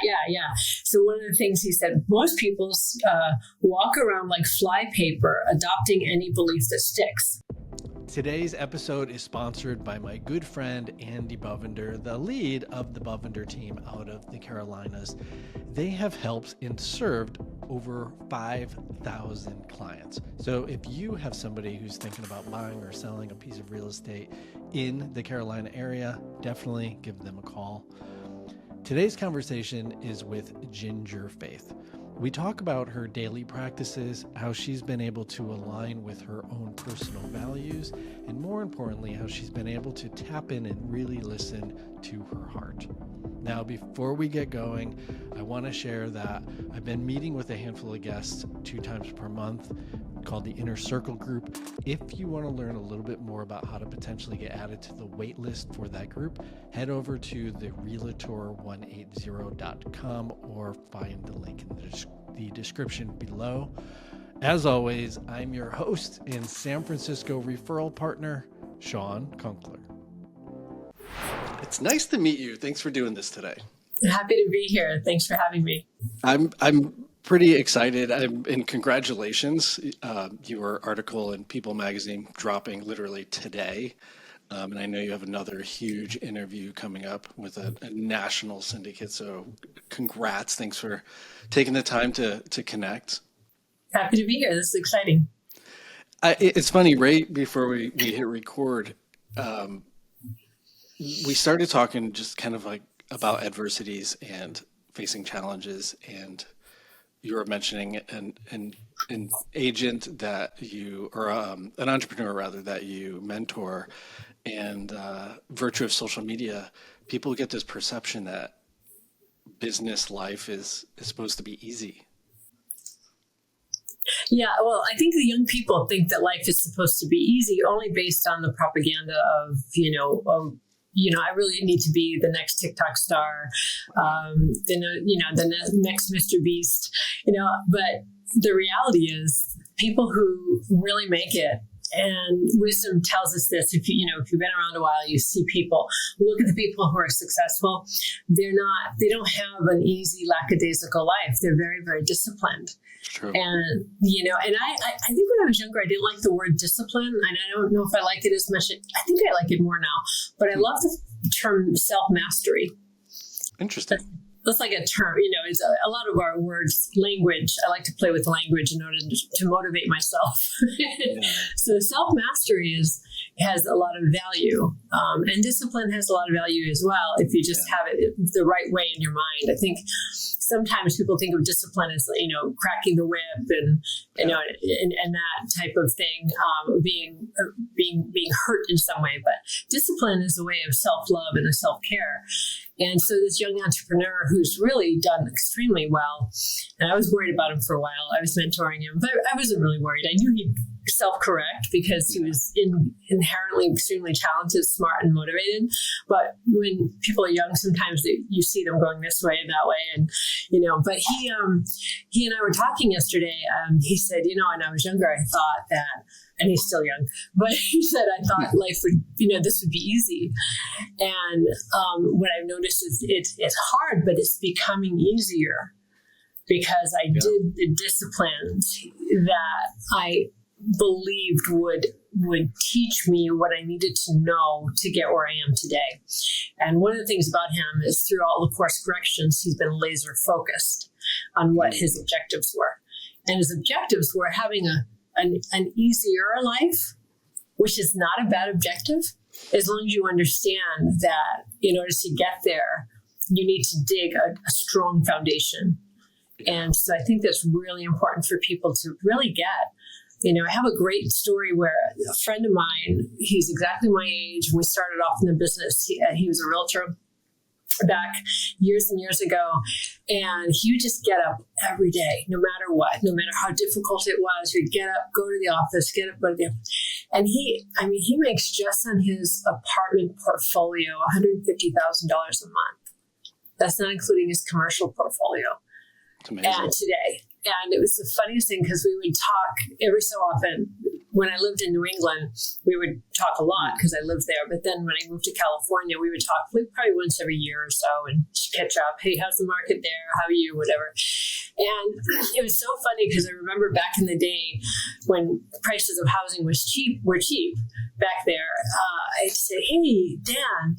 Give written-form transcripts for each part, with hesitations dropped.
Yeah. So one of the things he said, most people walk around like fly paper, adopting any belief that sticks. Today's episode is sponsored by my good friend, Andy Bovender, the lead of the Bovender team out of the Carolinas. They have helped and served over 5,000 clients. So if you have somebody who's thinking about buying or selling a piece of real estate in the Carolina area, definitely give them a call. Today's conversation is with Ginger Faith. We talk about her daily practices, how she's been able to align with her own personal values, and more importantly, how she's been able to tap in and really listen to her heart. Now, before we get going, I want to share that I've been meeting with a handful of guests 2 times per month called the Inner Circle Group. If you want to learn a little bit more about how to potentially get added to the wait list for that group, head over to the realtor180.com or find the link in the description below. As always, I'm your host and San Francisco referral partner, Shawn Kunkler. It's nice to meet you. Thanks for doing this today. Happy to be here. Thanks for having me. I'm pretty excited, and congratulations. Your article in People Magazine dropping literally today. And I know you have another huge interview coming up with a national syndicate. So congrats. Thanks for taking the time to connect. Happy to be here. This is exciting. It's funny, right before we hit record, we started talking just kind of like about adversities and facing challenges, and you were mentioning an agent that you, or an entrepreneur rather, that you mentor, and virtue of social media, people get this perception that business life is supposed to be easy. Yeah, well, I think the young people think that life is supposed to be easy only based on the propaganda of, I really need to be the next TikTok star, the next Mr. Beast, but the reality is people who really make it, and wisdom tells us this, if you've been around a while, you see people, look at the people who are successful. They don't have an easy lackadaisical life. They're very, very disciplined. True. And, I think when I was younger, I didn't like the word discipline, and I don't know if I like it as much. I think I like it more now, but I love the term self-mastery. Interesting. That's like a term, it's a lot of our words, language. I like to play with language in order to motivate myself. Yeah. So self-mastery has a lot of value. And discipline has a lot of value as well if you just have it the right way in your mind. I think sometimes people think of discipline as, cracking the whip and that type of thing, being hurt in some way. But discipline is a way of self-love and of self-care. And so this young entrepreneur who's really done extremely well, and I was worried about him for a while. I was mentoring him, but I wasn't really worried. I knew he'd self-correct because he was inherently extremely talented, smart, and motivated. But when people are young, sometimes you see them going this way and that way. And, but he and I were talking yesterday. He said, when I was younger, I thought that, and he's still young, but he said, I thought life would, this would be easy. And what I've noticed is it's hard, but it's becoming easier because I did the disciplines that I believed would teach me what I needed to know to get where I am today. And one of the things about him is through all the course corrections, he's been laser focused on what his objectives were. And his objectives were having an easier life, which is not a bad objective, as long as you understand that in order to get there, you need to dig a strong foundation. And so I think that's really important for people to really get. I have a great story where a friend of mine, he's exactly my age, when we started off in the business, he was a realtor back years and years ago, and he would just get up every day, no matter what, no matter how difficult it was. He'd get up, go to the office, get up, go to the office. And he makes just on his apartment portfolio $150,000 a month. That's not including his commercial portfolio. and today. And it was the funniest thing because we would talk every so often. When I lived in New England, we would talk a lot because I lived there. But then when I moved to California, we would talk probably once every year or so and catch up. Hey, how's the market there? How are you? Whatever. And it was so funny because I remember back in the day when prices of housing were cheap back there. I'd say, hey, Dan,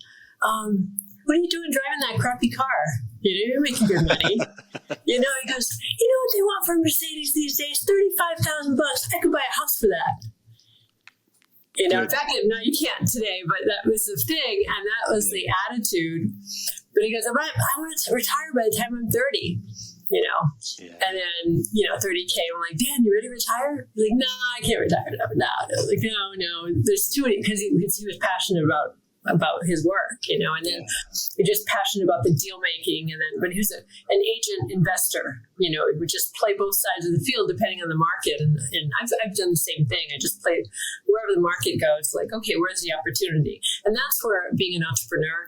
what are you doing driving that crappy car? You're making good money. He goes, you know what they want for a Mercedes these days? $35,000. I could buy a house for that. Back then, no, you can't today, but that was the thing. And that was the attitude. But he goes, I want to retire by the time I'm 30. And then, 30K. I'm like, Dan, you ready to retire? He's like, no, I can't retire. No. I was like, no, there's too many, because he was passionate about his work, and then he's just passionate about the deal making. And then, but he was an agent investor, he would just play both sides of the field depending on the market. And I've done the same thing. I just play wherever the market goes, like, okay, where's the opportunity? And that's where being an entrepreneur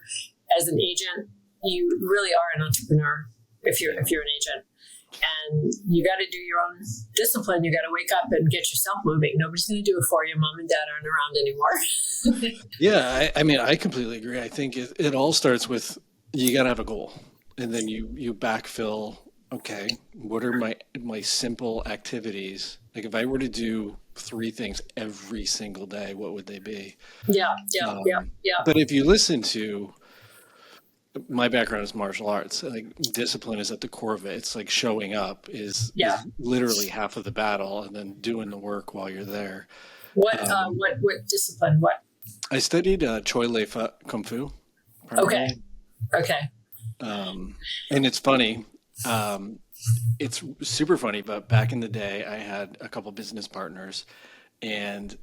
as an agent, you really are an entrepreneur if you're an agent. And you got to do your own discipline. You got to wake up and get yourself moving. Nobody's going to do it for you. Mom and dad aren't around anymore. Yeah, I completely agree. I think it all starts with you got to have a goal, and then you backfill. Okay, what are my simple activities? Like if I were to do 3 things every single day, what would they be? Yeah. But if you listen to my background is martial arts. Like discipline is at the core of it. It's like showing up is literally half of the battle, and then doing the work while you're there. What discipline? What? I studied Choi Lei Kung Fu. Primarily. Okay. And it's funny. It's super funny, but back in the day, I had a couple business partners, and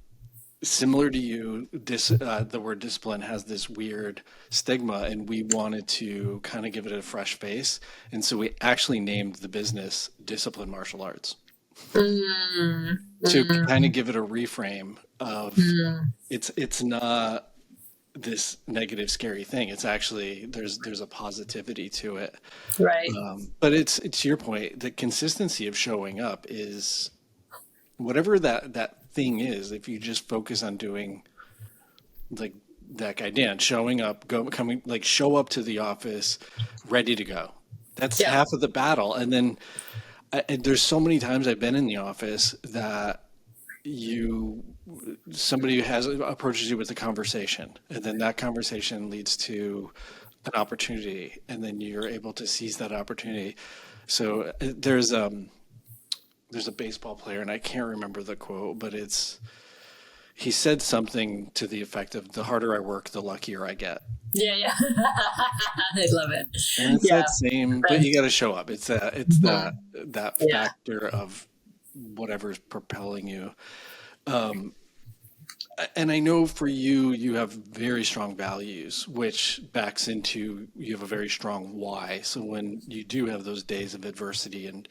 similar to you, the word discipline has this weird stigma, and we wanted to kind of give it a fresh face. And so we actually named the business Discipline Martial Arts to kind of give it a reframe of it's not this negative, scary thing. It's actually there's a positivity to it. Right. But it's to your point, the consistency of showing up is whatever that thing is. If you just focus on doing like that guy Dan, showing up, show up to the office ready to go. That's half of the battle. And then there's so many times I've been in the office that somebody approaches you with a conversation, and then that conversation leads to an opportunity, and then you're able to seize that opportunity. So there's a baseball player, and I can't remember the quote, but he said something to the effect of, the harder I work, the luckier I get. Yeah. I love it. And it's that same, but you got to show up. It's that factor of whatever's propelling you. And I know for you have very strong values, which backs into, you have a very strong why. So when you do have those days of adversity and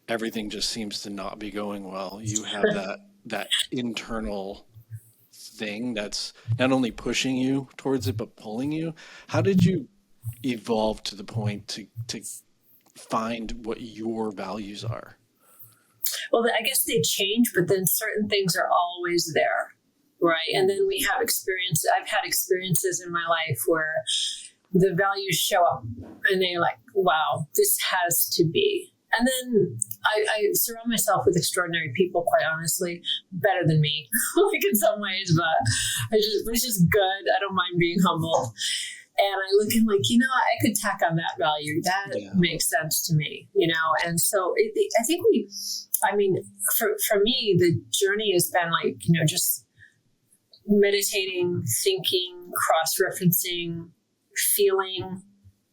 everything just seems to not be going well, you have that internal thing that's not only pushing you towards it, but pulling you. How did you evolve to the point to find what your values are? Well, I guess they change, but then certain things are always there, right? And then we have experience. I've had experiences in my life where the values show up and they're like, wow, this has to be. And then I surround myself with extraordinary people, quite honestly, better than me, like in some ways, but it's just good. I don't mind being humble. And I look and like, I could tack on that value. That makes sense to me, And so I think for me, the journey has been like, just meditating, thinking, cross-referencing, feeling,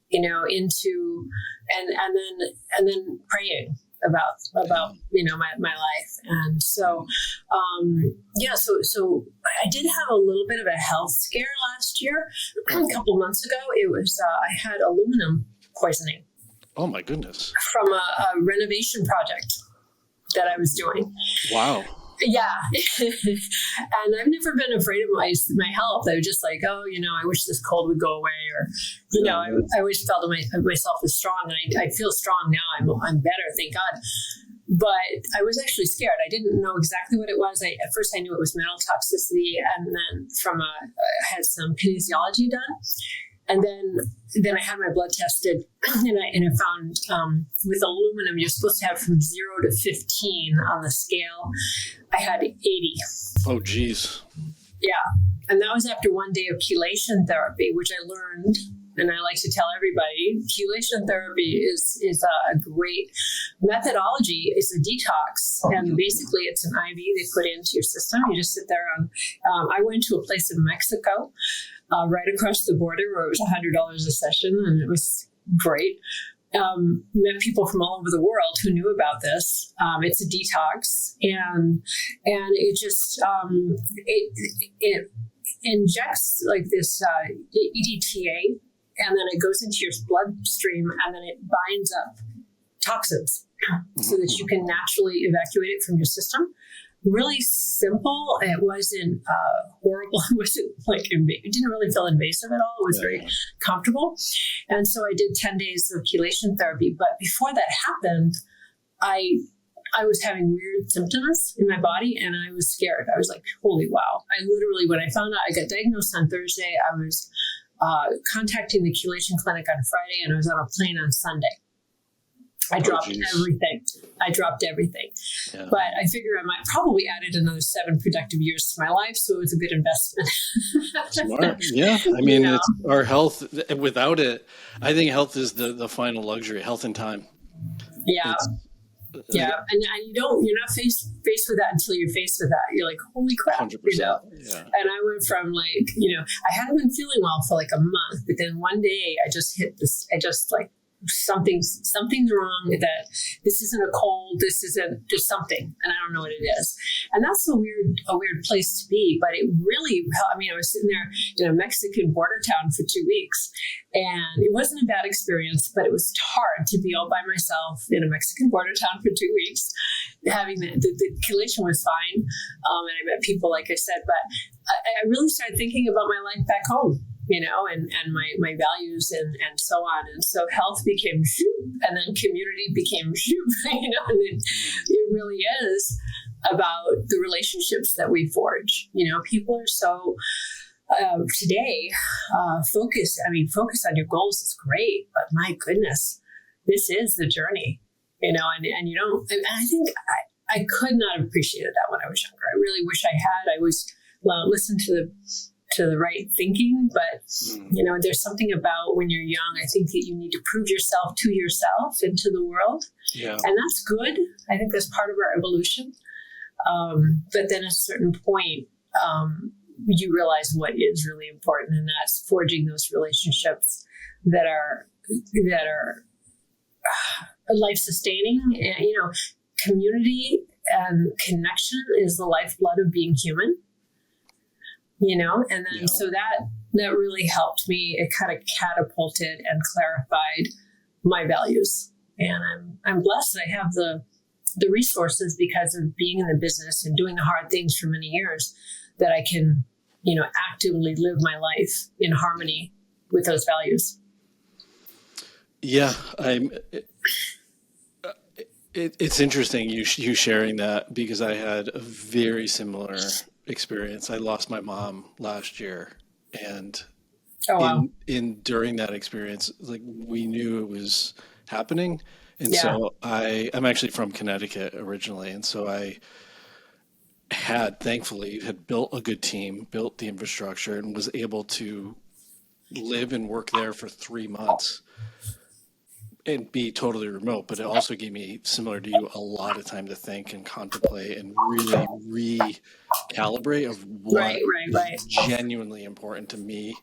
into, and then praying about my life. And so so I did have a little bit of a health scare last year. A couple months ago, it was I had aluminum poisoning. Oh my goodness. From a renovation project that I was doing. Wow. Yeah. And I've never been afraid of my health. I was just like, oh, I wish this cold would go away, or, I always felt of myself as strong, and I feel strong now. I'm better, thank God. But I was actually scared. I didn't know exactly what it was. At first I knew it was metal toxicity, and then I had some kinesiology done. And then I had my blood tested, and I found with aluminum, you're supposed to have from 0 to 15 on the scale. I had 80. Oh, geez. Yeah. And that was after one day of chelation therapy, which I learned, and I like to tell everybody, chelation therapy is a great methodology. It's a detox, and basically it's an IV they put into your system. You just sit there I went to a place in Mexico, right across the border, where it was $100 a session, and it was great. Met people from all over the world who knew about this. It's a detox, and it just it injects like this EDTA, and then it goes into your bloodstream, and then it binds up toxins so that you can naturally evacuate it from your system. Really simple. It wasn't horrible. It wasn't it didn't really feel invasive at all. It was very comfortable. And so I did 10 days of chelation therapy. But before that happened, I was having weird symptoms in my body, and I was scared. I was like, holy wow. I literally, when I found out I got diagnosed on Thursday, I was contacting the chelation clinic on Friday, and I was on a plane on Sunday. I dropped everything. Yeah. But I figure I might probably added another 7 productive years to my life, so it was a good investment. Smart. Yeah. I mean, it's our health. Without it, I think health is the final luxury, health and time. Yeah. Yeah. And you're not faced with that until you're faced with that. You're like, holy crap. 100%. Yeah. And I went from I hadn't been feeling well for like a month, but then one day I just hit this, something's wrong, that this isn't a cold, this isn't just something, and I don't know what it is. And that's a weird place to be, but it really, I was sitting there in a Mexican border town for 2 weeks, and it wasn't a bad experience, but it was hard to be all by myself in a Mexican border town for 2 weeks. Having the chelation was fine, and I met people, like I said, but I really started thinking about my life back home, and my values and so on. And so health became shoop, and then community became shoop, and it really is about the relationships that we forge. People are so, today, focus on your goals is great, but my goodness, this is the journey, and I think I could not have appreciated that when I was younger. I really wish I had. I was listened to the right thinking, but there's something about when you're young, I think that you need to prove yourself to yourself and to the world. Yeah. And that's good. I think that's part of our evolution. But then at a certain point, you realize what is really important, and that's forging those relationships that are life sustaining. And, community and connection is the lifeblood of being human. And then so that really helped me. It kind of catapulted and clarified my values. And I'm blessed that I have the resources, because of being in the business and doing the hard things for many years, that I can, actively live my life in harmony with those values. Yeah, it's interesting you sharing that, because I had a very similar experience. I lost my mom last year, and during that experience, we knew it was happening. And so I'm actually from Connecticut originally, and so I thankfully had built a good team, built the infrastructure, and was able to live and work there for 3 months and be totally remote. But it also gave me, similar to you, a lot of time to think and contemplate and really recalibrate of what is genuinely important to me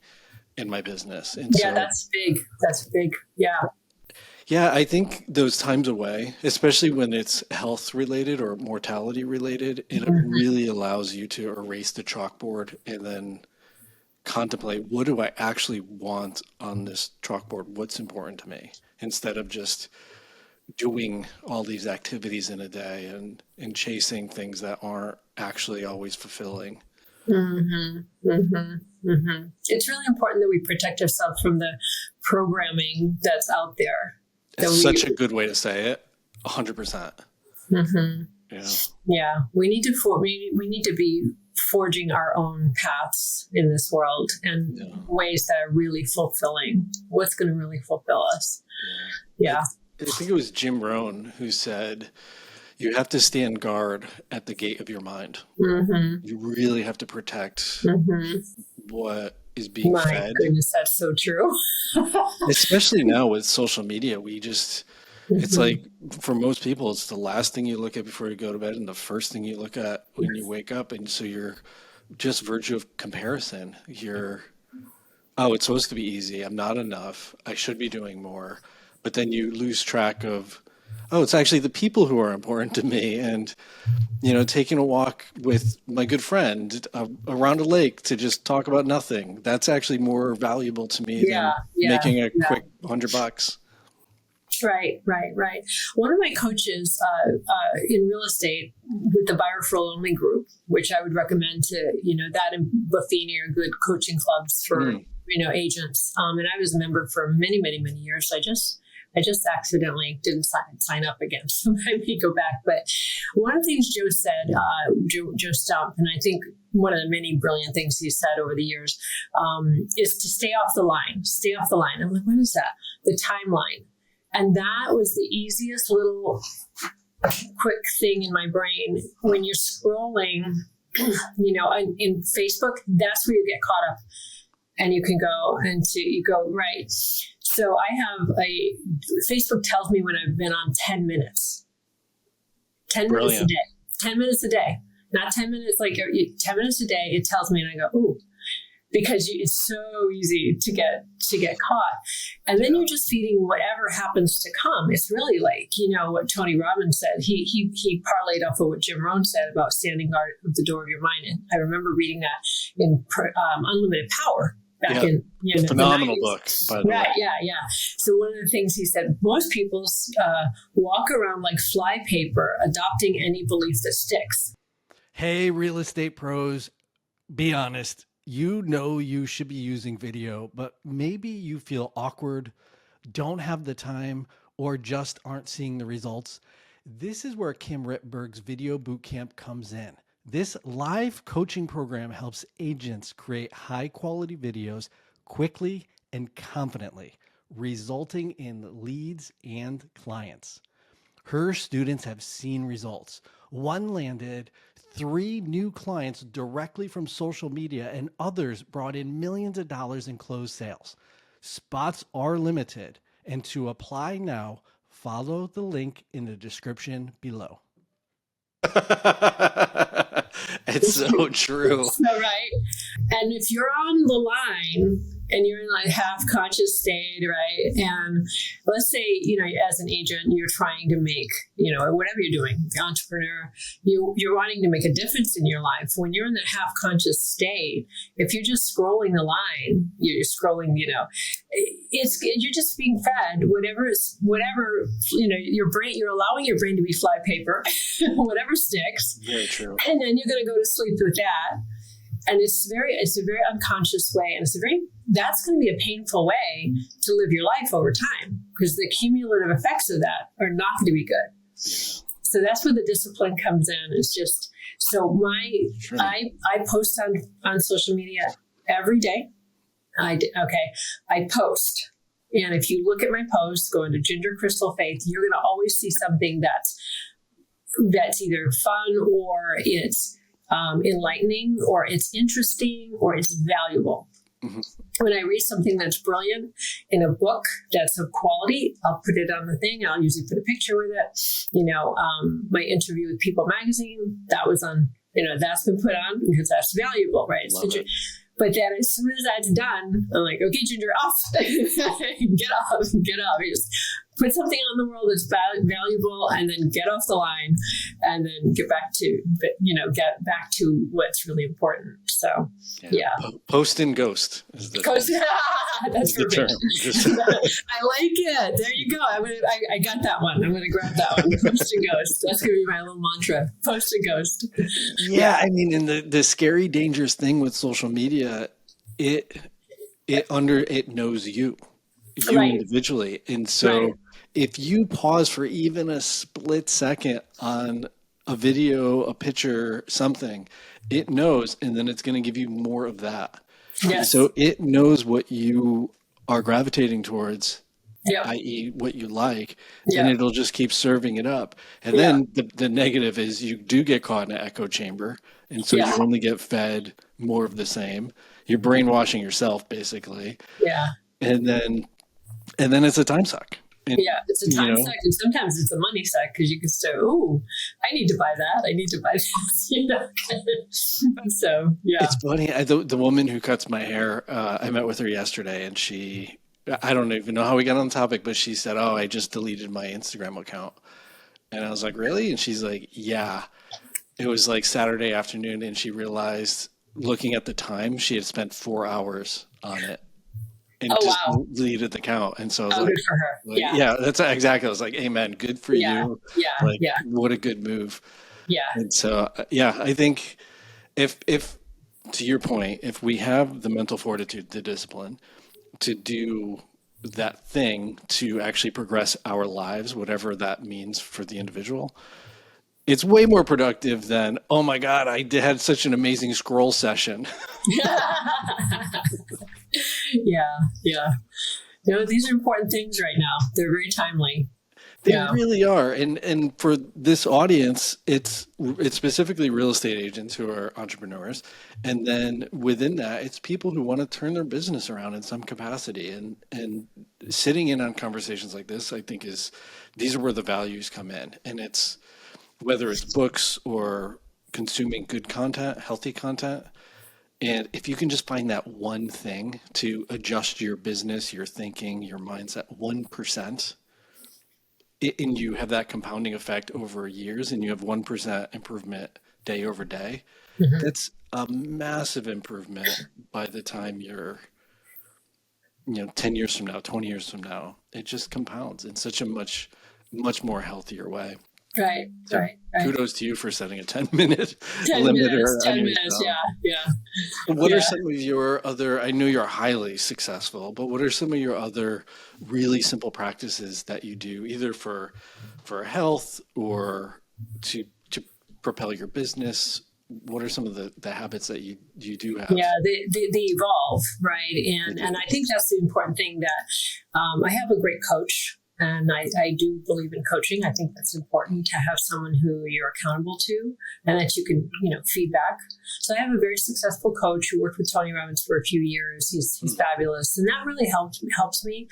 in my business. And that's big. Yeah, I think those times away, especially when it's health related or mortality related, it really allows you to erase the chalkboard and then contemplate, what do I actually want on this chalkboard? What's important to me? Instead of just doing all these activities in a day and chasing things that aren't actually always fulfilling. It's really important that we protect ourselves from the programming that's out there. It's such a good way to say it. 100%. Yeah, we need to be forging our own paths in this world and ways that are really fulfilling. What's going to really fulfill us? Yeah. I think it was Jim Rohn who said, you have to stand guard at the gate of your mind. You really have to protect what is being fed. My goodness, that's so true. Especially now with social media, we just, it's like, for most people, it's the last thing you look at before you go to bed and the first thing you look at when you wake up. And so you're just virtue of comparison. It's supposed to be easy. I'm not enough. I should be doing more. But then you lose track of, it's actually the people who are important to me. And, taking a walk with my good friend around a lake to just talk about nothing. That's actually more valuable to me than making a quick $100. Right. One of my coaches in real estate with the buyer referral only group, which I would recommend to, that and Buffini are good coaching clubs for, agents. And I was a member for many, many, many years. So I just accidentally didn't sign up again. So I may go back. But one of the things Joe said, Joe Stump, and I think one of the many brilliant things he's said over the years, is to stay off the line. Stay off the line. I'm like, what is that? The timeline. And that was the easiest little quick thing in my brain. When you're scrolling, in Facebook, that's where you get caught up. And you can go right. So I have Facebook tells me when I've been on 10 minutes. 10 minutes a day. 10 minutes a day. Not 10 minutes, 10 minutes a day, it tells me, and I go, ooh. Because it's so easy to get caught. And then you're just feeding whatever happens to come. It's really like, what Tony Robbins said. He parlayed off of what Jim Rohn said about standing guard at the door of your mind. And I remember reading that in Unlimited Power back in phenomenal the 90s. Book, by the way. Yeah. So one of the things he said, most people walk around like fly paper, adopting any belief that sticks. Hey, real estate pros, be honest. You should be using video, but maybe you feel awkward, don't have the time, or just aren't seeing the results. This is where Kim Rittberg's Video Bootcamp comes in. This live coaching program helps agents create high-quality videos quickly and confidently, resulting in leads and clients. Her students have seen results. One landed 3 new clients directly from social media, and others brought in millions of dollars in closed sales. Spots are limited, and to apply now, follow the link in the description below. It's so true. So, right. And if you're on the line and you're in like half conscious state, right? And let's say, as an agent, you're trying to make, whatever you're doing, entrepreneur, you're wanting to make a difference in your life. When you're in that half conscious state, if you're just scrolling the line, you're scrolling, you're just being fed whatever, your brain, you're allowing your brain to be fly paper, whatever sticks. Very true. And then you're going to go to sleep with that. And it's a very unconscious way. And that's going to be a painful way to live your life over time, because the cumulative effects of that are not going to be good. Yeah. So that's where the discipline comes in. It's just, I post on social media every day. I post. And if you look at my posts, go into Ginger Crystal Faith, you're going to always see something that's either fun, or it's enlightening, or it's interesting, or it's valuable. Mm-hmm. When I read something that's brilliant in a book that's of quality, I'll put it on the thing. I'll usually put a picture with it. My interview with People magazine, that was on, that's been put on because that's valuable, right? But then as soon as that's done, I'm like, okay, Ginger, off. Get off. put something on the world that's valuable, and then get off the line, and then get back to what's really important. So, yeah. Post and ghost is the that's the term. I like it. There you go. I got that one. I'm going to grab that one. Post and ghost. That's going to be my little mantra. Post and ghost. Yeah. I mean, and the scary, dangerous thing with social media, it knows you right. individually. And so right. if you pause for even a split second on a video, a picture, something, it knows, and then it's going to give you more of that. Yes. So it knows what you are gravitating towards, yep. i.e. what you like, yep. and it'll just keep serving it up. And then the negative is you do get caught in an echo chamber, and so you only get fed more of the same. You're brainwashing yourself, basically. Yeah. And then it's a time suck. And, it's a time suck, and sometimes it's a money suck, because you can say, "Oh, I need to buy that. I need to buy this." So it's funny. The woman who cuts my hair, I met with her yesterday, and I don't even know how we got on the topic, but she said, "Oh, I just deleted my Instagram account," and I was like, "Really?" And she's like, "Yeah." It was like Saturday afternoon, and she realized, looking at the time, she had spent 4 hours on it. And just deleted the account. And so I was like, good for her. Yeah, that's exactly. I was like, amen. Good for you. Yeah. What a good move. Yeah. And so, I think if to your point, if we have the mental fortitude, the discipline to do that thing to actually progress our lives, whatever that means for the individual, it's way more productive than, oh my God, I had such an amazing scroll session. Yeah. These are important things right now. They're very timely. They really are. And for this audience, it's specifically real estate agents who are entrepreneurs. And then within that, it's people who want to turn their business around in some capacity. And sitting in on conversations like this, I think these are where the values come in. And it's whether it's books or consuming good content, healthy content. And if you can just find that one thing to adjust your business, your thinking, your mindset 1%, and you have that compounding effect over years, and you have 1% improvement day over day, that's a massive improvement by the time you're 10 years from now, 20 years from now. It just compounds in such a much more healthier way. Right. Kudos to you for setting a 10-minute 10 limiter. 10 minutes, yeah. What are some of your other, I know you're highly successful, but what are some of your other really simple practices that you do, either for health or to propel your business? What are some of the habits that you do have? Yeah, they evolve, right? And I think that's the important thing, that I have a great coach. And I do believe in coaching. I think that's important to have someone who you're accountable to and that you can, feedback. So I have a very successful coach who worked with Tony Robbins for a few years. He's fabulous. And that really helps me.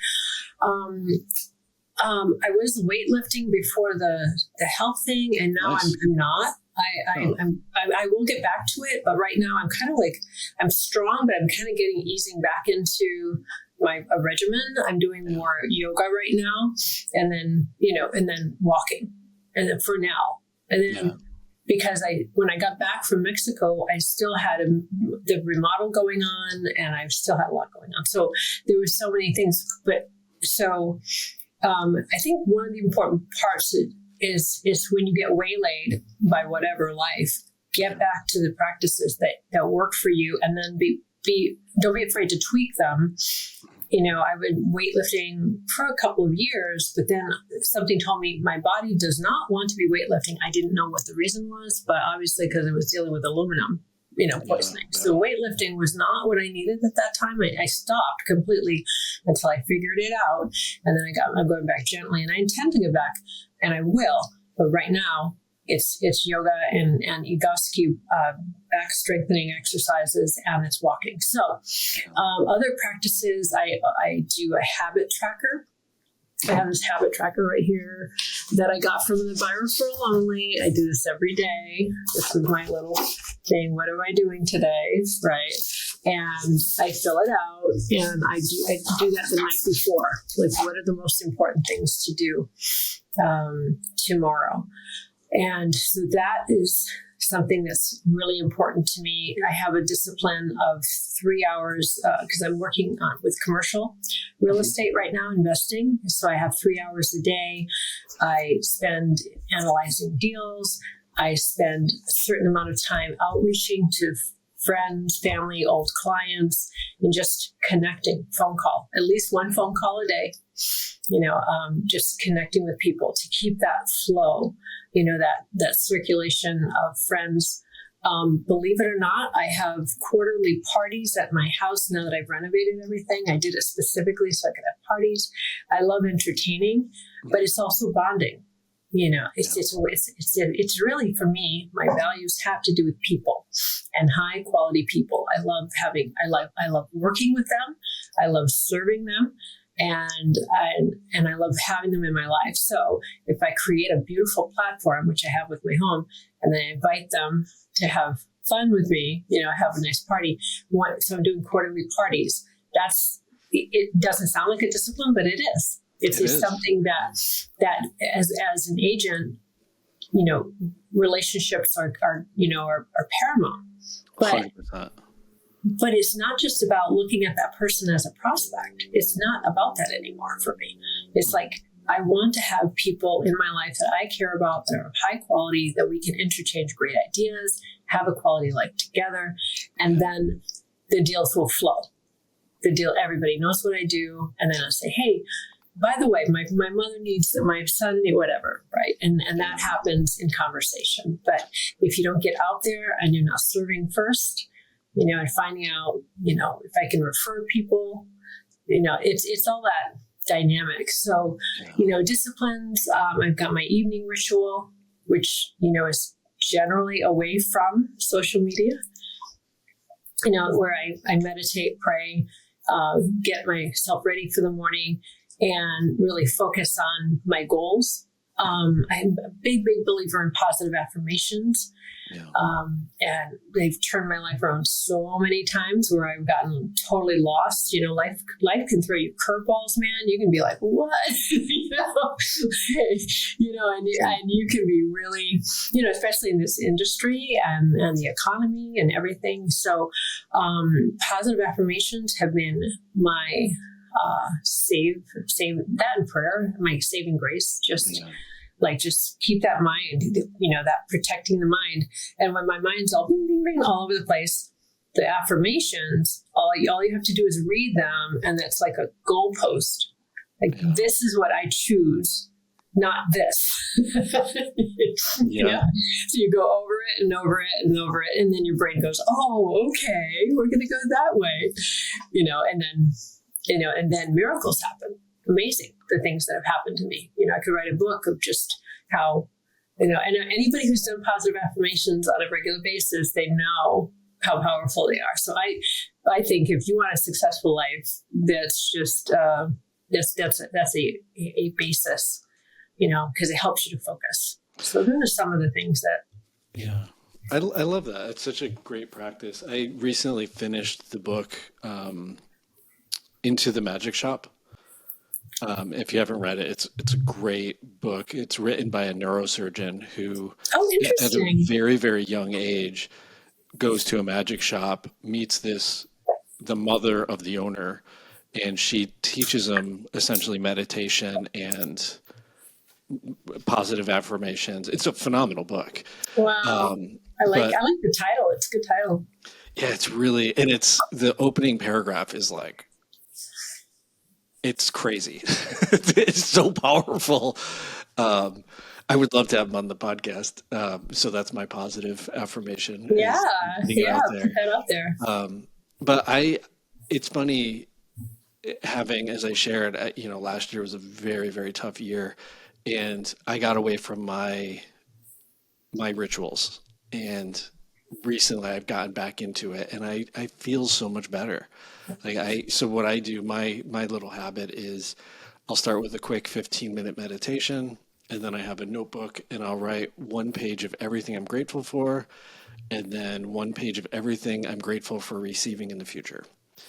I was weightlifting before the health thing, and now nice. I'm not. I will get back to it, but right now I'm kind of like, I'm strong, but I'm kind of easing back into a regimen. I'm doing more yoga right now, and then walking, and then for now, and then because when I got back from Mexico, I still had the remodel going on, and I still had a lot going on. So there were so many things, but I think one of the important parts is when you get waylaid by whatever life, get back to the practices that work for you, and then don't be afraid to tweak them. I've been weightlifting for a couple of years, but then something told me my body does not want to be weightlifting. I didn't know what the reason was, but obviously because it was dealing with aluminum, poisoning. Yeah. So weightlifting was not what I needed at that time. I stopped completely until I figured it out. And then I'm going back gently, and I intend to go back, and I will. But right now, it's yoga and Egoscue back strengthening exercises, and it's walking. So other practices, I do a habit tracker. I have this habit tracker right here that I got from the By Referral Only. I do this every day. This is my little thing. What am I doing today? Right. And I fill it out, and I do that the night before. Like, what are the most important things to do tomorrow? And so that is something that's really important to me. I have a discipline of 3 hours because I'm working with commercial real estate right now, investing. So I have 3 hours a day. I spend analyzing deals. I spend a certain amount of time outreaching to friends, family, old clients, and just connecting. Phone call, at least one phone call a day, just connecting with people to keep that flow, that circulation of friends. Believe it or not, I have quarterly parties at my house now that I've renovated everything. I did it specifically so I could have parties. I love entertaining, but it's also bonding. It's really, for me, my values have to do with people and high quality people. I love working with them. I love serving them. And I love having them in my life. So if I create a beautiful platform, which I have with my home, and then I invite them to have fun with me, have a nice party. So I'm doing quarterly parties. It doesn't sound like a discipline, but it is. It is something that as an agent, relationships are paramount. But 100%. But it's not just about looking at that person as a prospect. It's not about that anymore for me. It's like, I want to have people in my life that I care about, that are of high quality, that we can interchange great ideas, have a quality life together, and then the deals will flow. Everybody knows what I do. And then I'll say, hey, by the way, my mother needs, my son, whatever, right? And that happens in conversation. But if you don't get out there and you're not serving first, and finding out, if I can refer people, it's all that dynamic. So, disciplines, I've got my evening ritual, which, is generally away from social media, where I meditate, pray, get myself ready for the morning and really focus on my goals. I'm a big believer in positive affirmations. Yeah. And they've turned my life around so many times where I've gotten totally lost. Life can throw you curveballs, man. You can be like, what? and you can be really, especially in this industry and the economy and everything. So, positive affirmations have been my save that in prayer, my saving grace. Just keep that mind, that protecting the mind. And when my mind's all bing, bing, bing, all over the place, the affirmations, all you have to do is read them. And that's like a goalpost. This is what I choose, not this. So you go over it and over it and over it. And then your brain goes, oh, okay, we're going to go that way, and then miracles happen. Amazing, the things that have happened to me. I could write a book of just how, and anybody who's done positive affirmations on a regular basis, they know how powerful they are. So I think if you want a successful life, that's just that's a basis, because it helps you to focus. So those are some of the things that. Yeah, I love that. It's such a great practice. I recently finished the book Into the Magic Shop. If you haven't read it, it's a great book. It's written by a neurosurgeon who, at a very, very young age, goes to a magic shop, meets the mother of the owner, and she teaches him essentially meditation and positive affirmations. It's a phenomenal book. Wow. I like the title. It's a good title. Yeah, it's really, and it's the opening paragraph is like, it's crazy. It's so powerful. I would love to have him on the podcast. So that's my positive affirmation. Yeah. Put that out there. But it's funny having, as I shared, last year was a very, very tough year, and I got away from my rituals, and recently I've gotten back into it, and I feel so much better. So what I do, my little habit is I'll start with a quick 15-minute meditation, and then I have a notebook, and I'll write one page of everything I'm grateful for, and then one page of everything I'm grateful for receiving in the future.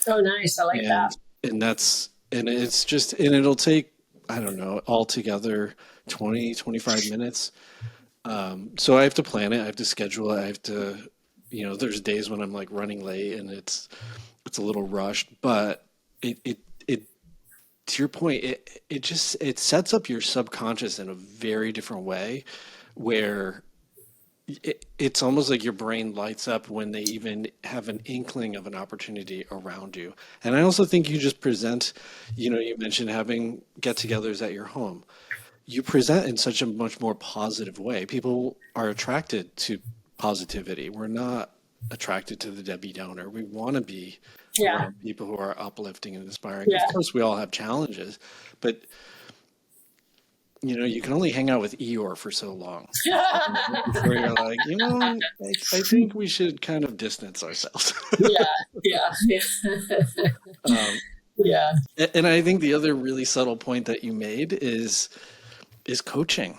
Oh, nice. I like that. And it's just, and it'll take, I don't know, altogether 20, 25 minutes. So I have to plan it. I have to schedule it. I have to, there's days when I'm like running late and it's a little rushed, but it to your point, it sets up your subconscious in a very different way where it's almost like your brain lights up when they even have an inkling of an opportunity around you. And I also think you just present, you mentioned having get-togethers at your home. You present in such a much more positive way. People are attracted to positivity. We're not attracted to the Debbie Downer. We want to be around people who are uplifting and inspiring. Yeah. Of course, we all have challenges, but you can only hang out with Eeyore for so long before you're like, I think we should kind of distance ourselves. Yeah. And I think the other really subtle point that you made is coaching.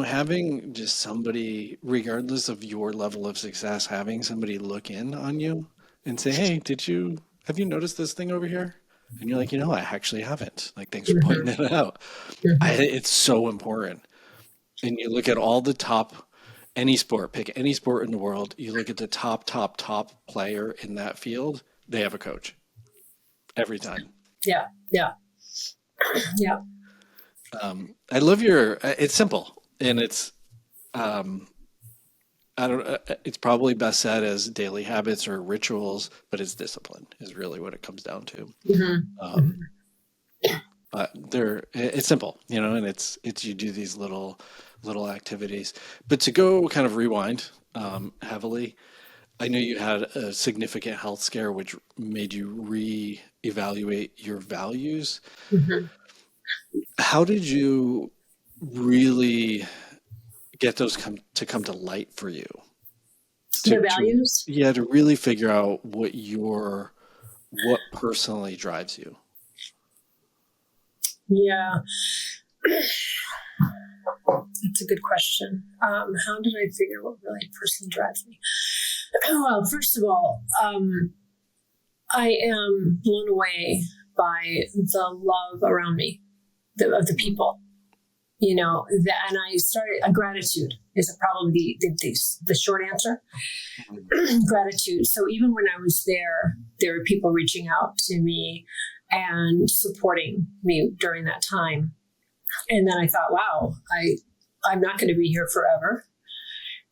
Having just somebody, regardless of your level of success, having somebody look in on you and say, hey, have you noticed this thing over here? And you're like, I actually haven't. Like, thanks for pointing it out. It's so important. And you look at all the top, any sport, pick any sport in the world. You look at the top player in that field, they have a coach every time. Yeah. I love it's simple and it's, it's probably best said as daily habits or rituals, but it's discipline is really what it comes down to. But it's simple, and it's you do these little activities. But to go kind of rewind heavily, I know you had a significant health scare, which made you reevaluate your values. How did you really get those to come to light for you? The values? To really figure out what personally drives you. Yeah. That's a good question. How did I figure what really personally drives me? Well, first of all, I am blown away by the love around me, of the people. And I started, gratitude is probably the short answer. Gratitude. So even when I was there were people reaching out to me and supporting me during that time. And then I thought, wow, I'm not going to be here forever,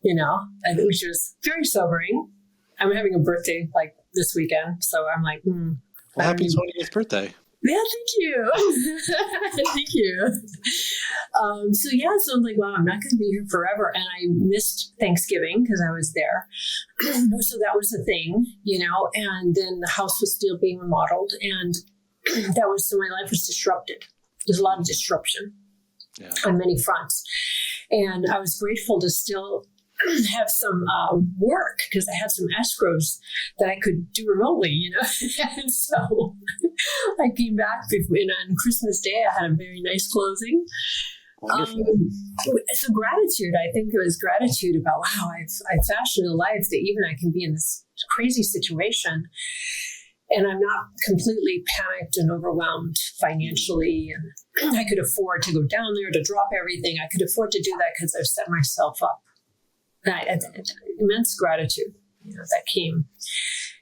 which was very sobering. I'm having a birthday like this weekend. So I'm like, Well, happy 20th birthday. Yeah, thank you. Thank you. So I'm like, wow, I'm not going to be here forever. And I missed Thanksgiving because I was there. So that was the thing, and then the house was still being remodeled. And so my life was disrupted. There's a lot of disruption on many fronts. And I was grateful to still have some work because I had some escrows that I could do remotely, and so I came back and on Christmas Day I had a very nice closing. So gratitude, I think it was gratitude about, wow, I've fashioned a life that even I can be in this crazy situation and I'm not completely panicked and overwhelmed financially, and I could afford to go down there to drop everything. I could afford to do that because I've set myself up. Immense gratitude, that came.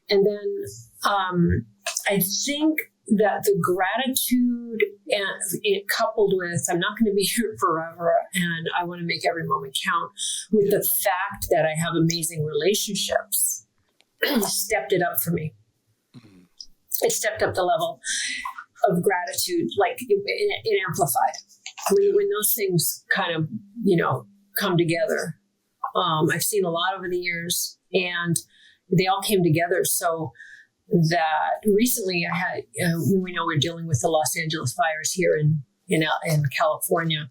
And then I think that the gratitude and it coupled with, I'm not going to be here forever and I want to make every moment count, with the fact that I have amazing relationships, stepped it up for me. It stepped up the level of gratitude, like it amplified. When those things kind of, come together. I've seen a lot over the years and they all came together. So that recently I had, we know we're dealing with the Los Angeles fires here in California.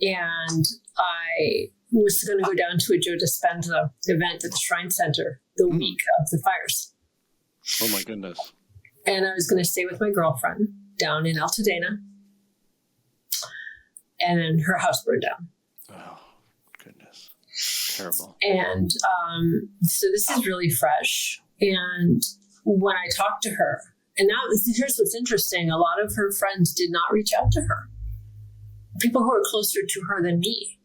And I was going to go down to a Joe Dispenza event at the Shrine Center the week of the fires. Oh my goodness. And I was going to stay with my girlfriend down in Altadena. and then her house burned down. Oh, goodness. Terrible. And so this is really fresh. And when I talked to her, and now here's what's interesting, a lot of her friends did not reach out to her. People who were closer to her than me.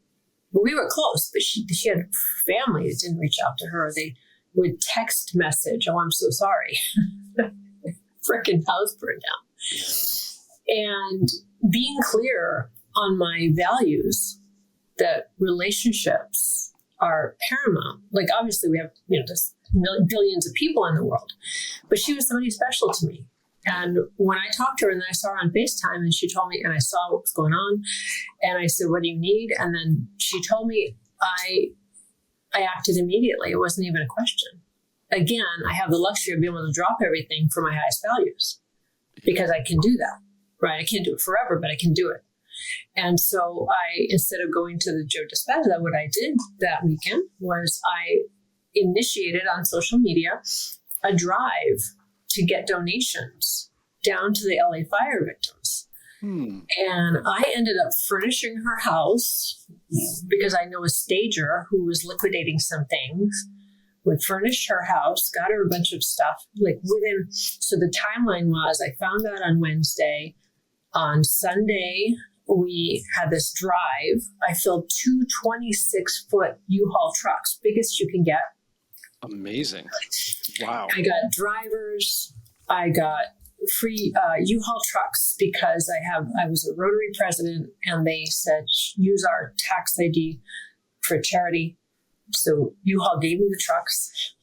We were close, but she had family that didn't reach out to her. They would text message, "Oh, I'm so sorry." Frickin' house burned down. And being clear on my values, that relationships are paramount. Like, obviously we have, just billions of people in the world, but she was somebody special to me. And when I talked to her, and then I saw her on FaceTime, and she told me, and I saw what was going on, and I said, "What do you need?" And then she told me, I acted immediately. It wasn't even a question. Again, I have the luxury of being able to drop everything for my highest values, because I can do that, right? I can't do it forever, but I can do it. And so instead of going to the Joe Dispenza, what I did that weekend was I initiated on social media a drive to get donations down to the LA fire victims. And I ended up furnishing her house, because I know a stager who was liquidating some things. We furnished her house, got her a bunch of stuff, so the timeline was, I found out on Wednesday. On Sunday, we had this drive. I filled 2 26-foot U-Haul trucks, biggest you can get. Amazing. Wow. I got drivers. I got free U-Haul trucks, because I was a Rotary president, and they said, use our tax ID for charity. So U-Haul gave me the trucks,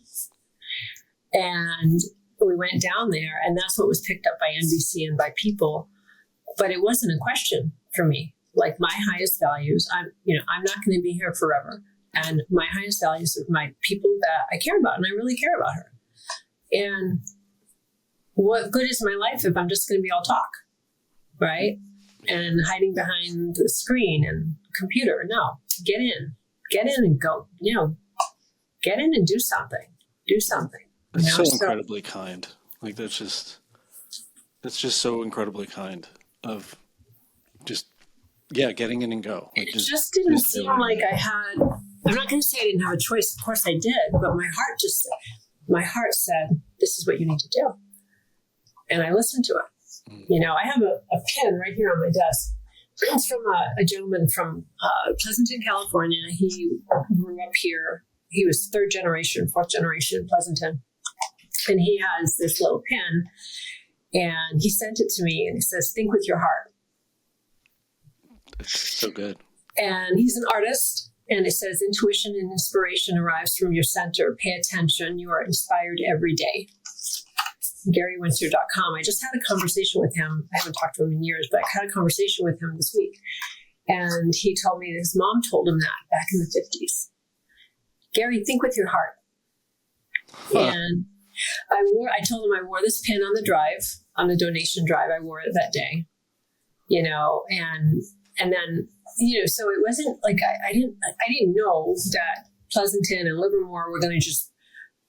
and we went down there, and that's what was picked up by NBC and by people. But it wasn't a question for me. Like, my highest values, I'm not going to be here forever. And my highest values are my people that I care about, and I really care about her. And what good is my life if I'm just going to be all talk, right? And hiding behind the screen and computer. No, get in and go, get in and do something. It's so incredibly kind. Like, that's just so incredibly kind of just, getting in and go. Like, it just didn't seem like I had, I'm not going to say I didn't have a choice. Of course I did, but my heart said, this is what you need to do. And I listened to it. I have a pin right here on my desk. It's from a gentleman from Pleasanton, California. He grew up here. He was 4th generation Pleasanton. And he has this little pin. And he sent it to me, and he says, think with your heart. It's so good. And he's an artist. And it says, intuition and inspiration arrives from your center. Pay attention. You are inspired every day. GaryWinster.com. I just had a conversation with him. I haven't talked to him in years, but I had a conversation with him this week. And he told me that his mom told him that back in the 50s. Gary, think with your heart. And I told him I wore this pin on the drive, on the donation drive. I wore it that day, and then, so it wasn't like I didn't know that Pleasanton and Livermore were going to just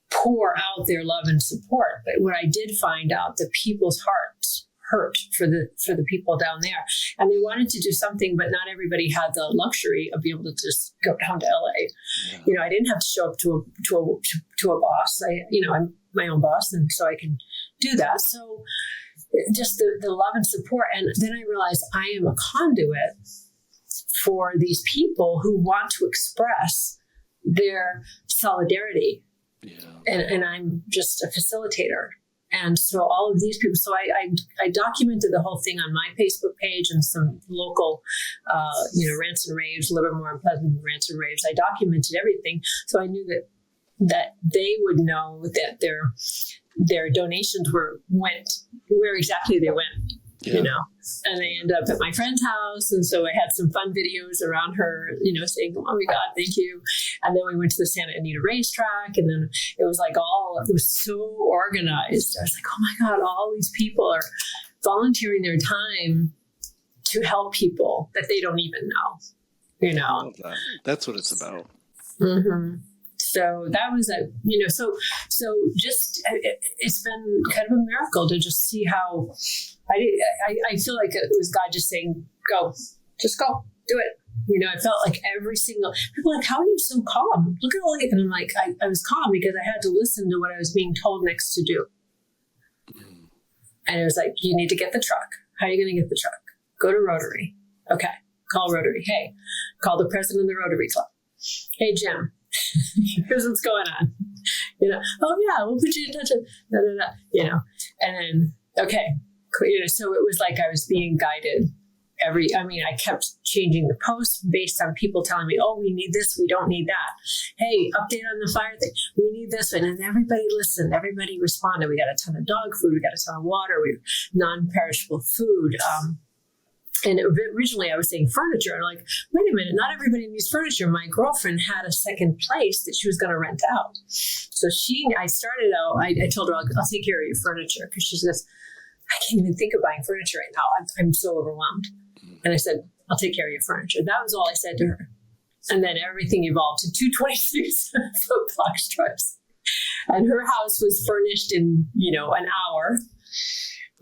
pour out their love and support. But what I did find out, that people's hearts hurt for the people down there, and they wanted to do something, but not everybody had the luxury of being able to just go down to LA. Yeah. I didn't have to show up to a boss. I'm my own boss, and so I can do that. So just the love and support. And then I realized I am a conduit for these people who want to express their solidarity. Yeah. And I'm just a facilitator. And so all of these people, so I documented the whole thing on my Facebook page and some local, rants and raves, Livermore and Pleasant rants and raves. I documented everything. So I knew that they would know that their donations went where exactly they went. Yeah. And they end up at my friend's house. And so I had some fun videos around her, saying, oh my God, thank you. And then we went to the Santa Anita racetrack, and then it was it was so organized. I was like, oh my God, all these people are volunteering their time to help people that they don't even know, I love that. That's what it's about. Mm-hmm. So that was so just, it's been kind of a miracle to just see how I feel like it was God just saying, go, just go. do it. I felt like every single, people are like, how are you so calm? Look at all the, and I'm like, I was calm because I had to listen to what I was being told next to do. And it was like, you need to get the truck. How are you going to get the truck? Go to Rotary. Okay. Call Rotary. Hey, call the president of the Rotary Club. Hey, Jim, here's what's going on. Oh yeah, we'll put you in touch with, and then, okay. So it was like I was being guided I kept changing the posts based on people telling me, oh, we need this, we don't need that. Hey, update on the fire thing. We need this. And then everybody listened. Everybody responded. We got a ton of dog food. We got a ton of water. We have non-perishable food. And originally I was saying furniture. I'm like, wait a minute, not everybody needs furniture. My girlfriend had a second place that she was going to rent out. So I started out, I told her, I'll take care of your furniture. Because she says, I can't even think of buying furniture right now. I'm so overwhelmed. And I said, I'll take care of your furniture. That was all I said to her. And then everything evolved to 226-foot box trucks. And her house was furnished in, an hour,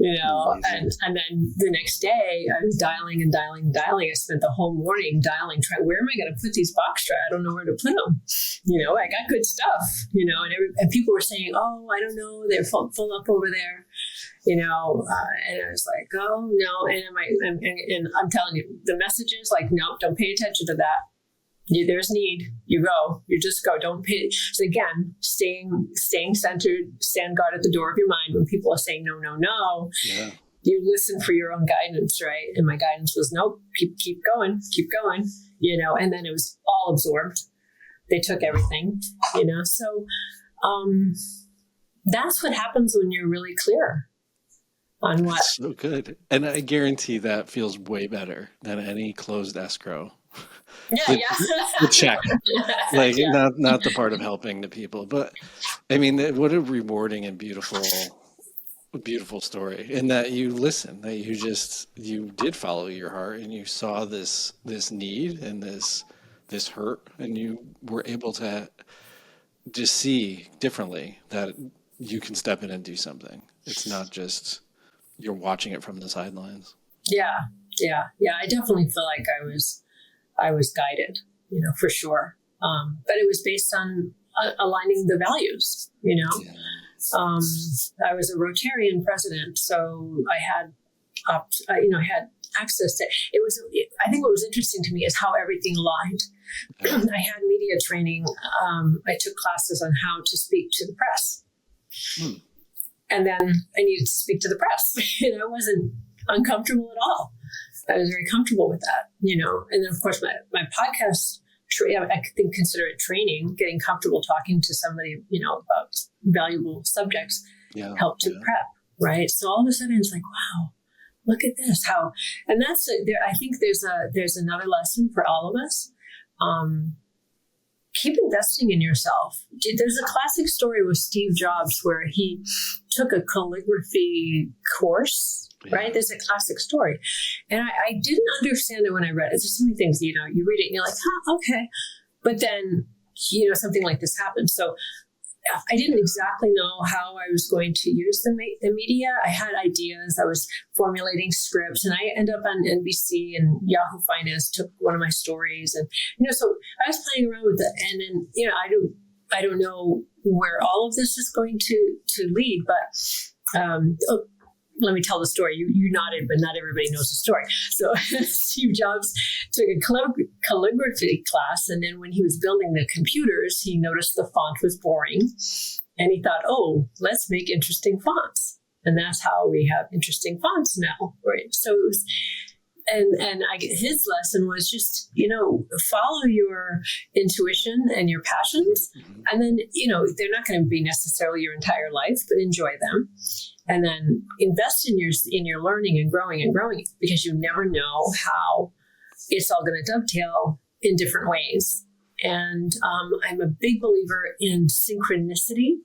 and then the next day I was dialing and dialing and dialing. I spent the whole morning dialing, where am I going to put these box trucks? I don't know where to put them. I got good stuff, and people were saying, oh, I don't know, they're full up over there. And I was like, oh no. And I'm telling you, the messages like, no, don't pay attention to that. There's need. You go. You just go. Don't pay. So again, staying centered, stand guard at the door of your mind when people are saying no, no, no. Yeah. You listen for your own guidance, right? And my guidance was, nope, keep going. And then it was all absorbed. They took everything, So that's what happens when you're really clear on what. So good. And I guarantee that feels way better than any closed escrow. Yeah, the check, not the part of helping the people, but I mean, what a rewarding and beautiful story. And that you listen, that you did follow your heart, and you saw this need and this hurt, and you were able to just see differently that you can step in and do something. It's not just you're watching it from the sidelines. Yeah. I definitely feel like I was guided, for sure. But it was based on aligning the values, Yeah. I was a Rotarian president, so I had, had access to it. I think what was interesting to me is how everything aligned. I had media training. I took classes on how to speak to the press. And then I needed to speak to the press. I wasn't uncomfortable at all. I was very comfortable with that, And then, of course, my podcast, I consider it training, getting comfortable talking to somebody, about valuable subjects, helped to prep, right? So all of a sudden it's like, wow, look at this. And that's, I think there's another lesson for all of us. Keep investing in yourself. There's a classic story with Steve Jobs where he took a calligraphy course. Right? There's a classic story. And I didn't understand it when I read it. There's so many things, you read it and you're like, okay. But then, something like this happened. So I didn't exactly know how I was going to use the media. I had ideas. I was formulating scripts, and I ended up on NBC, and Yahoo Finance took one of my stories. And, so I was playing around with it. And then, I don't know where all of this is going to lead, but, let me tell the story. You nodded, but not everybody knows the story. So Steve Jobs took a calligraphy class, and then when he was building the computers, he noticed the font was boring, and he thought, oh, let's make interesting fonts. And that's how we have interesting fonts now, right? So it was, and his lesson was just, follow your intuition and your passions, and then, they're not going to be necessarily your entire life, but enjoy them. And then invest in your learning and growing, because you never know how it's all going to dovetail in different ways. And I'm a big believer in synchronicity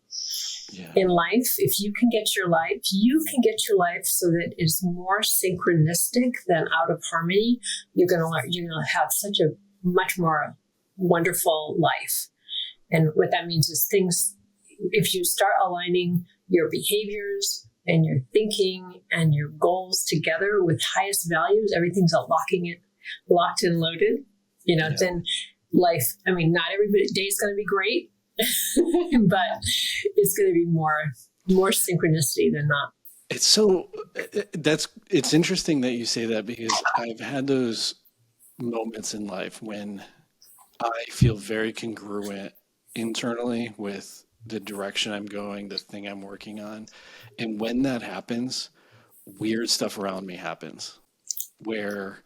in life. If you can get your life, so that it's more synchronistic than out of harmony. You're going to have such a much more wonderful life. And what that means is if you start aligning your behaviors and your thinking and your goals together with highest values, everything's unlocking it. locked and loaded, then life, not every day is going to be great, but it's going to be more synchronicity than not. It's interesting that you say that, because I've had those moments in life when I feel very congruent internally with the direction I'm going, the thing I'm working on. And when that happens, weird stuff around me happens, where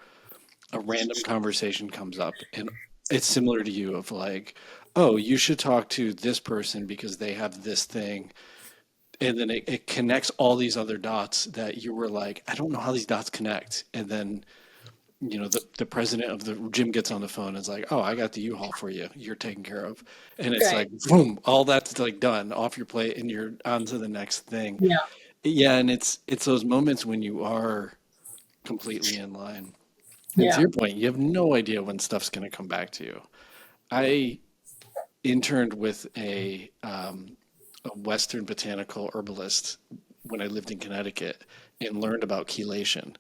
a random conversation comes up, and it's similar to you, of like, oh, you should talk to this person because they have this thing. And then it connects all these other dots that you were like, I don't know how these dots connect. And then, the president of the gym gets on the phone and is like, oh, I got the U-Haul for you. You're taken care of. And it's like, boom, all that's like done off your plate, and you're on to the next thing. Yeah. Yeah. And it's those moments when you are completely in line. And to your point, you have no idea when stuff's going to come back to you. I interned with a Western botanical herbalist when I lived in Connecticut, and learned about chelation.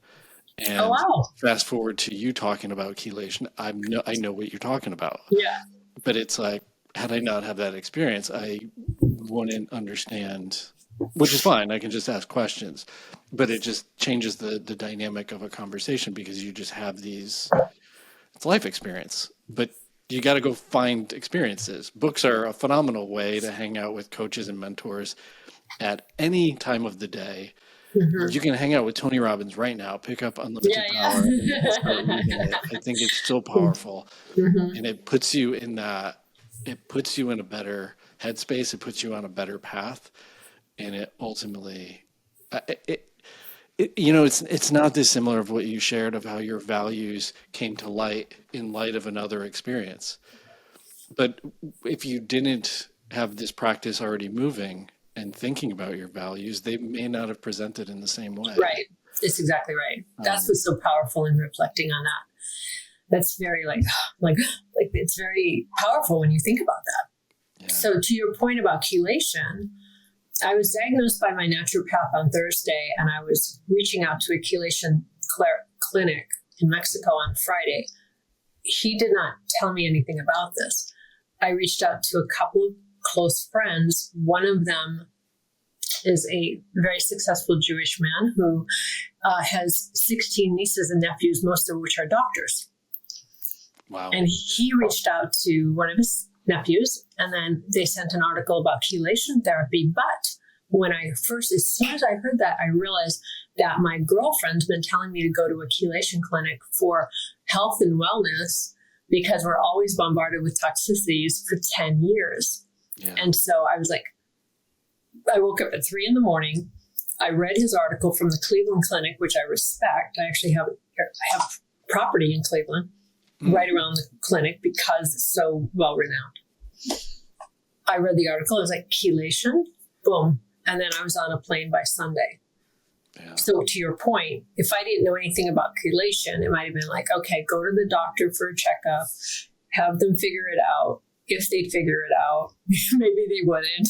And fast forward to you talking about chelation, I know what you're talking about. Yeah. But it's like, had I not had that experience, I wouldn't understand, which is fine. I can just ask questions, but it just changes the dynamic of a conversation, because you just have it's life experience, but you got to go find experiences. Books are a phenomenal way to hang out with coaches and mentors at any time of the day. Mm-hmm. You can hang out with Tony Robbins right now, pick up Unlimited Power, and start reading it. I think it's so powerful. Mm-hmm. And it puts you in a better headspace. It puts you on a better path. And it ultimately, it's not dissimilar of what you shared, of how your values came to light in light of another experience. But if you didn't have this practice already moving and thinking about your values, they may not have presented in the same way. Right. It's exactly right. That's what's so powerful in reflecting on that. That's very like it's very powerful when you think about that. Yeah. So to your point about chelation, I was diagnosed by my naturopath on Thursday, and I was reaching out to a chelation clinic in Mexico on Friday. He did not tell me anything about this. I reached out to a couple of close friends. One of them is a very successful Jewish man who has 16 nieces and nephews, most of which are doctors. Wow. And he reached out to one of his nephews, and then they sent an article about chelation therapy. But as soon as I heard that, I realized that my girlfriend's been telling me to go to a chelation clinic for health and wellness, because we're always bombarded with toxicities, for 10 years. Yeah. And so I was like, I woke up at 3 a.m. I read his article from the Cleveland Clinic, which I respect. I actually have property in Cleveland, right around the clinic, because it's so well renowned. I read the article. I was like, chelation, boom. And then I was on a plane by Sunday. Yeah. So to your point, if I didn't know anything about chelation, it might have been like, okay, go to the doctor for a checkup, have them figure it out. If they'd figure it out, maybe they wouldn't.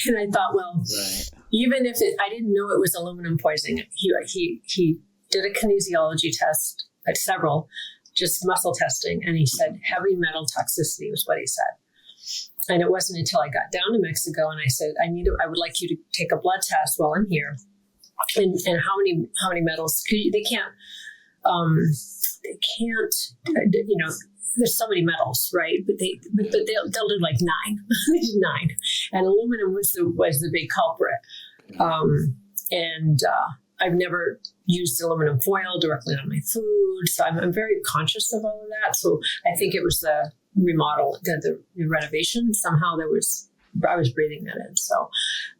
And I thought, well, right. Even if I didn't know it was aluminum poisoning. He did a kinesiology test at several, just muscle testing, and he said heavy metal toxicity was what he said. And it wasn't until I got down to Mexico and I said, I would like you to take a blood test while I'm here. And how many metals? They can't, there's so many metals, right? But they'll do like 9, 9. And aluminum was the big culprit. I've never used aluminum foil directly on my food. So I'm very conscious of all of that. So I think it was the remodel, the renovation. Somehow I was breathing that in. So,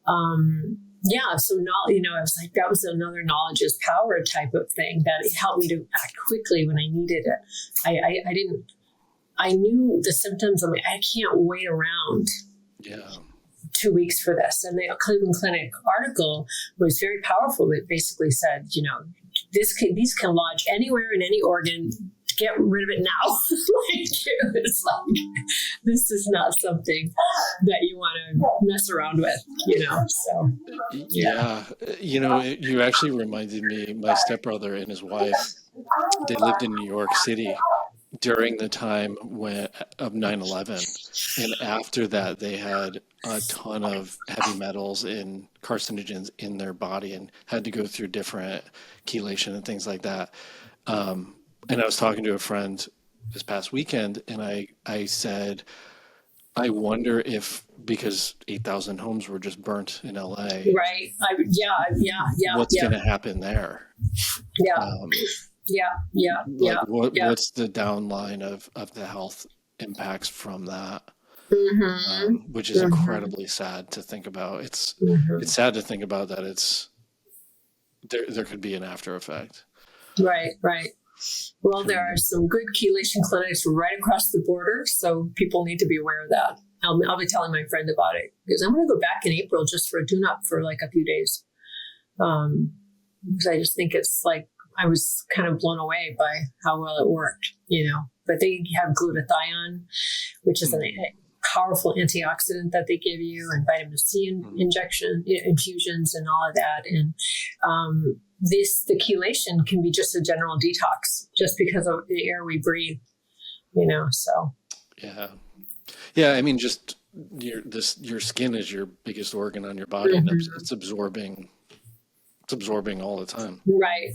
so now, I was like, that was another knowledge is power type of thing that it helped me to act quickly when I needed it. I knew the symptoms. I'm like, I can't wait around 2 weeks for this. And the Cleveland Clinic article was very powerful. It basically said, these can lodge anywhere in any organ. Get rid of it now. It's like, this is not something that you want to mess around with, so. Yeah. You actually reminded me, my stepbrother and his wife they lived in New York City during the time of 9/11, and after that they had a ton of heavy metals and carcinogens in their body and had to go through different chelation and things like that. And I was talking to a friend this past weekend, and I said, I wonder if, because 8,000 homes were just burnt in LA, right? What's going to happen there? What's the downline of the health impacts from that? Which is incredibly sad to think about. It's sad to think about that. It's there could be an after effect. Right. Well, there are some good chelation clinics right across the border, so people need to be aware of that. I'll be telling my friend about it because I'm going to go back in April just for a tune-up for like a few days. Because I just think it's like I was kind of blown away by how well it worked, But they have glutathione, which is a powerful antioxidant that they give you, and vitamin C infusions and all of that. And the chelation can be just a general detox just because of the air we breathe, so. Yeah. I mean, just your skin is your biggest organ on your body, and it's absorbing all the time. Right.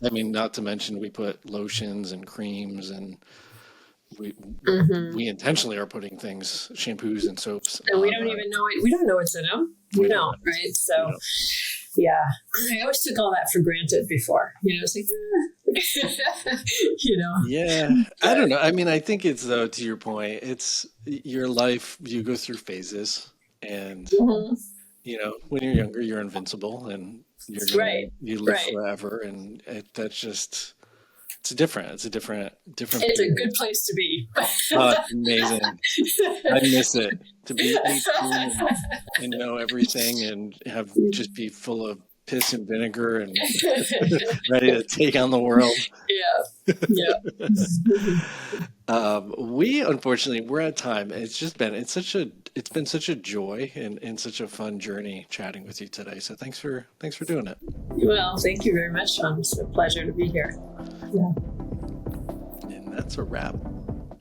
I mean, not to mention we put lotions and creams, and we intentionally are putting things, shampoos and soaps. And we don't even know it. We don't know what's in them. We don't, right? So, yeah. I always took all that for granted before. It's like, Yeah. I don't know. I mean, I think it's, though, to your point, it's your life, you go through phases, and, when you're younger, you're invincible, and you live forever, and that's just... It's different. It's a different. It's a good place to be. Amazing. I miss it, to be 18 and know everything, and just be full of piss and vinegar and ready to take on the world. Yeah. We unfortunately we're at time. It's been such a joy and such a fun journey chatting with you today. So thanks for doing it. Well, thank you very much, Shawn. It's a pleasure to be here. Yeah. And that's a wrap.